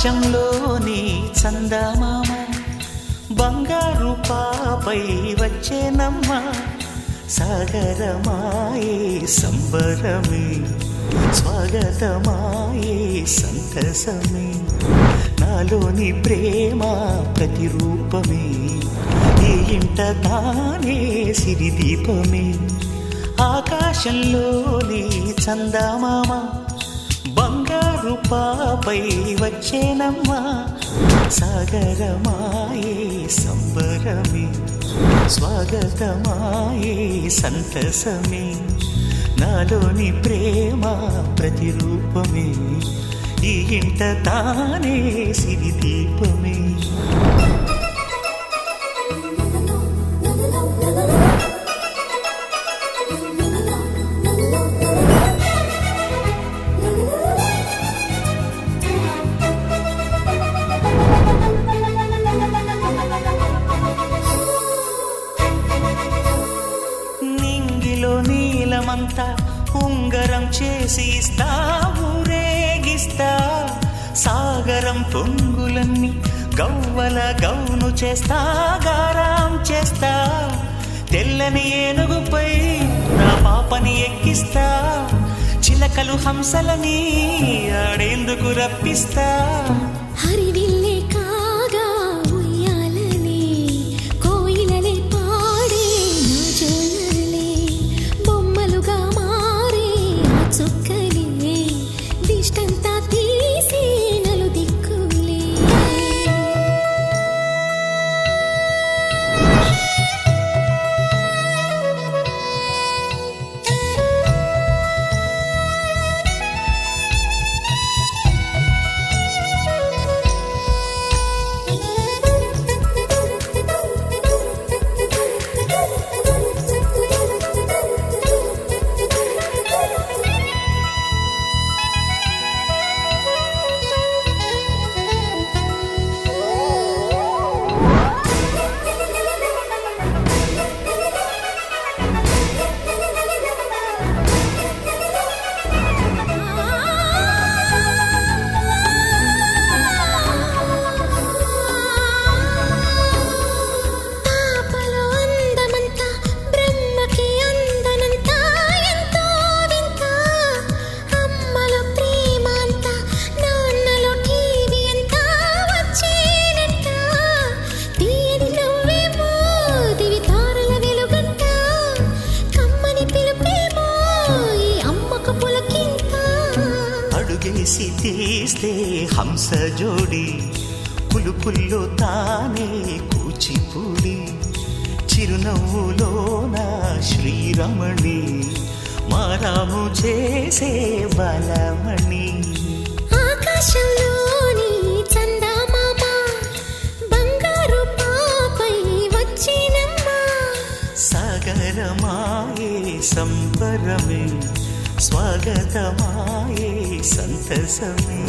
ఆకాశంలోని చందమామ బంగారు పాపై వచ్చేనమ్మ సాగరమాయే సంబరమే స్వాగతమాయే సంతసమే నాలోని ప్రేమ ప్రతిరూపమే ఈ ఇంట తానే సిరిదీపమే ఆకాశంలోని చందమామ బంగారు పాపై వచ్చేనమ్మా సాగరమాయే సంబరమే స్వాగతమాయే సంతసమే నాలోని ప్రేమ ప్రతిరూపమే ఈ ఇంట తానే సిరిదీపమే నీలమంతా ఉంగరం చేసి ఇస్తా ఊరేగిస్తా సాగరం పొంగులన్నీ గవ్వల గౌను చేస్తా గారాం చేస్తా తెల్లని ఏనుగుపై నా పాపని ఎక్కిస్తా చిలకలు హంసలని ఆడేందుకు రప్పిస్తా హరివిల్లే కాగా ఉయ్యాలనే కోయిలలే పాడే నా జోలలే బొమ్మలుగా మారే ఆ చుక్కలే దిష్టంతా తీసి నలు దిక్కులే అడుగేసి తీస్తే హంస జోడి పులుపుల్లో తానే కూచిపూడి చిరునవ్వులో నా శ్రీరమణి మారాము చేసే బలమణి ఆకాశంలోని చందమామ బంగారు పాపై వచ్చినమ్మా సాగరమాయే సంబరమే స్వాగతమాయే సంతసమే